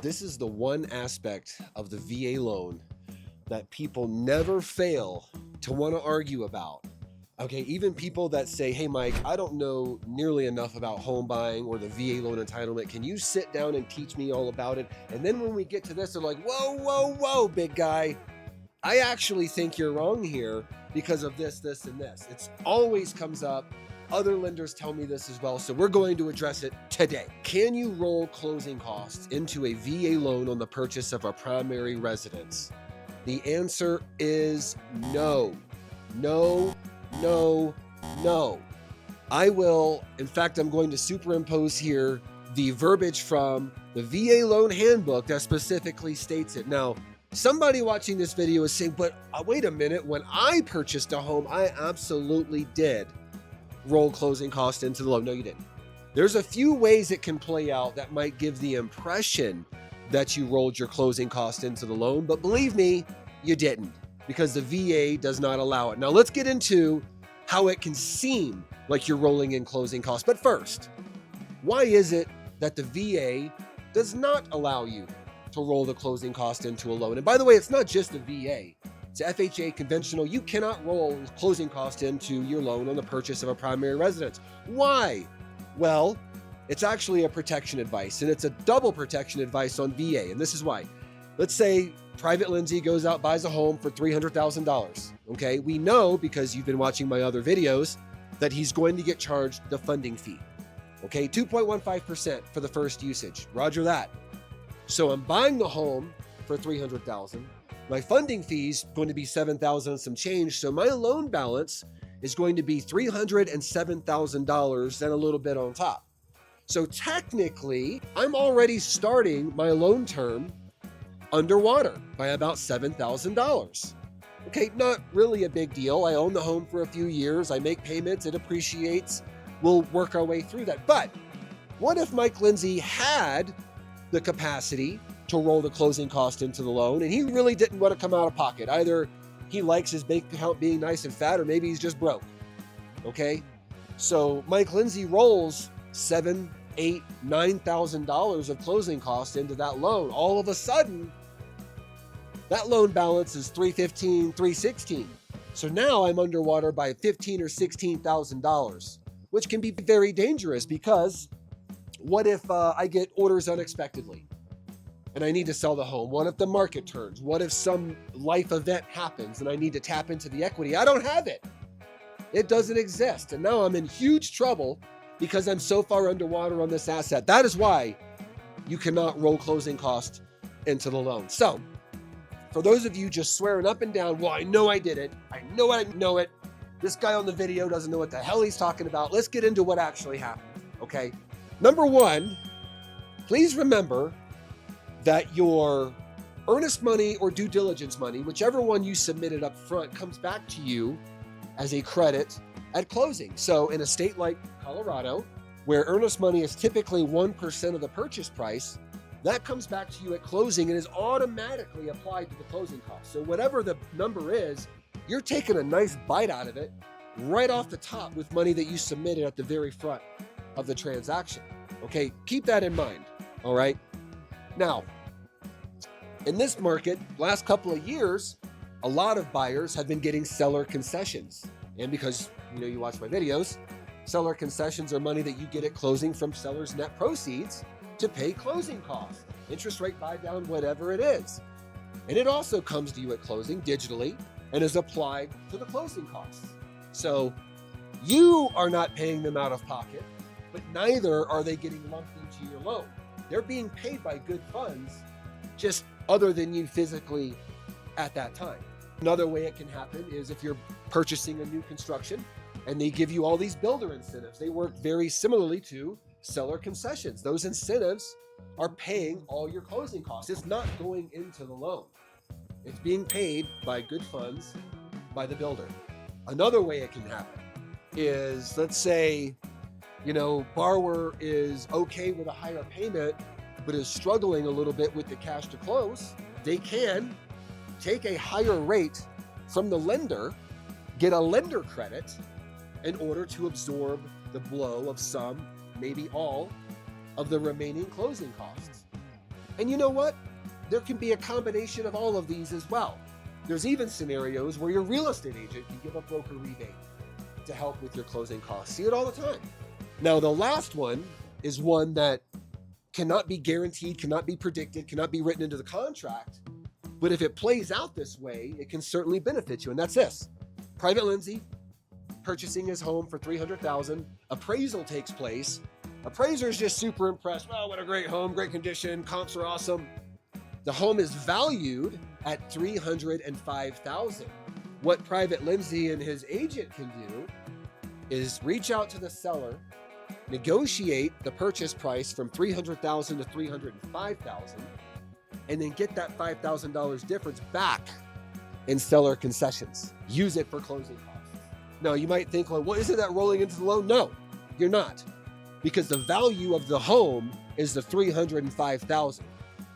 This is the one aspect of the VA loan that people never fail to want to argue about. Okay, even people that say, hey, Mike, I don't know nearly enough about home buying or the VA loan entitlement. Can you sit down and teach me all about it? And then when we get to this, they're like, whoa, big guy. I actually think you're wrong here because of this, and this. It always comes up. Other lenders tell me this as well. So we're going to address it today. Can you roll closing costs into a VA loan on the purchase of a primary residence? The answer is no. I will, in fact, I'm going to superimpose here the verbiage from the VA loan handbook that specifically states it. Now, somebody watching this video is saying, but wait a minute, when I purchased a home, I absolutely did roll closing costs into the loan. No, you didn't. There's a few ways it can play out that might give the impression that you rolled your closing cost into the loan, but believe me, you didn't, because the VA does not allow it. Now let's get into how it can seem like you're rolling in closing costs. But first, why is it that the VA does not allow you to roll the closing cost into a loan? And by the way, it's not just the VA. It's FHA conventional. You cannot roll closing cost into your loan on the purchase of a primary residence. Why? Well, it's actually a protection advice, and it's a double protection advice on VA. And this is why. Let's say Private Lindsay goes out, buys a home for $300,000. Okay, we know, because you've been watching my other videos, that he's going to get charged the funding fee. Okay, 2.15% for the first usage. Roger that. So I'm buying the home for $300,000. My funding fee is going to be $7,000 and some change. So my loan balance is going to be $307,000 and a little bit on top. So technically, I'm already starting my loan term underwater by about $7,000. Okay, not really a big deal. I own the home for a few years. I make payments. It appreciates. We'll work our way through that. But what if Mike Lindsay had the capacity to roll the closing cost into the loan and he really didn't want to come out of pocket? Either he likes his bank account being nice and fat, or maybe he's just broke. Okay, so Mike Lindsay rolls $7,000, $8,000, $9,000 of closing costs into that loan. All of a sudden, that loan balance is $315,000, $316,000. So now I'm underwater by $15,000 or $16,000, which can be very dangerous, because what if I get orders unexpectedly and I need to sell the home? What if the market turns? What if some life event happens and I need to tap into the equity? I don't have it. It doesn't exist. And now I'm in huge trouble because I'm so far underwater on this asset. That is why you cannot roll closing cost into the loan. So for those of you just swearing up and down, well, I know I did it. I know it. This guy on the video doesn't know what the hell he's talking about. Let's get into what actually happened, okay? Number one, please remember that your earnest money or due diligence money, whichever one you submitted up front, comes back to you as a credit at closing. So in a state like Colorado, where earnest money is typically 1% of the purchase price, that comes back to you at closing and is automatically applied to the closing cost. So whatever the number is, you're taking a nice bite out of it right off the top with money that you submitted at the very front of the transaction. Okay, keep that in mind, all right? Now, in this market, last couple of years, a lot of buyers have been getting seller concessions. And because you watch my videos, seller concessions are money that you get at closing from sellers' net proceeds to pay closing costs, interest rate buy down, whatever it is. And it also comes to you at closing digitally and is applied to the closing costs. So you are not paying them out of pocket, but neither are they getting lumped into your loan. They're being paid by good funds, just other than you physically at that time. Another way it can happen is if you're purchasing a new construction and they give you all these builder incentives. They work very similarly to seller concessions. Those incentives are paying all your closing costs. It's not going into the loan. It's being paid by good funds by the builder. Another way it can happen is, let's say, borrower is okay with a higher payment, but is struggling a little bit with the cash to close. They can take a higher rate from the lender, get a lender credit in order to absorb the blow of some, maybe all, of the remaining closing costs. And you know what? There can be a combination of all of these as well. There's even scenarios where your real estate agent can give a broker rebate to help with your closing costs. See it all the time. Now, the last one is one that cannot be guaranteed, cannot be predicted, cannot be written into the contract. But if it plays out this way, it can certainly benefit you. And that's this. Private Lindsay purchasing his home for $300,000. Appraisal takes place. Appraiser is just super impressed. Oh, what a great home, great condition, comps are awesome. The home is valued at $305,000. What Private Lindsay and his agent can do is reach out to the seller, negotiate the purchase price from $300,000 to $305,000, and then get that $5,000 difference back in seller concessions. Use it for closing costs. Now, you might think, well, isn't that rolling into the loan? No, you're not, because the value of the home is the $305,000.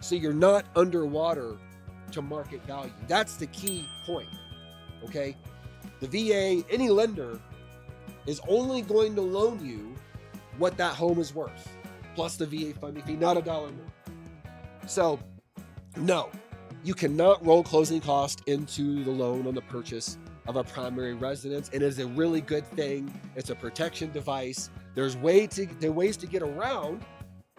So you're not underwater to market value. That's the key point, okay? The VA, any lender, is only going to loan you what that home is worth, plus the VA funding fee, not a dollar more. So, no, you cannot roll closing cost into the loan on the purchase of a primary residence. It is a really good thing. It's a protection device. There are ways to get around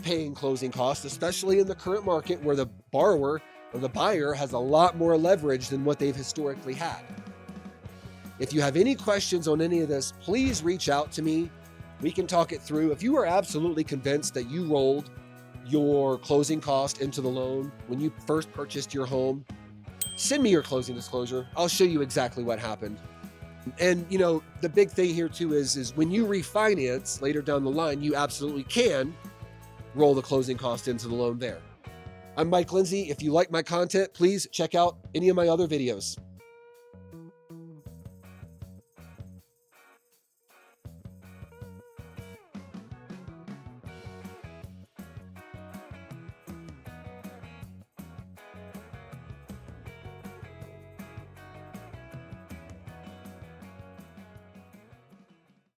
paying closing costs, especially in the current market where the borrower or the buyer has a lot more leverage than what they've historically had. If you have any questions on any of this, please reach out to me. We can talk it through. If you are absolutely convinced that you rolled your closing cost into the loan when you first purchased your home, send me your closing disclosure. I'll show you exactly what happened. And you know, the big thing here too is when you refinance later down the line, you absolutely can roll the closing cost into the loan there. I'm Mike Lindsay. If you like my content, please check out any of my other videos.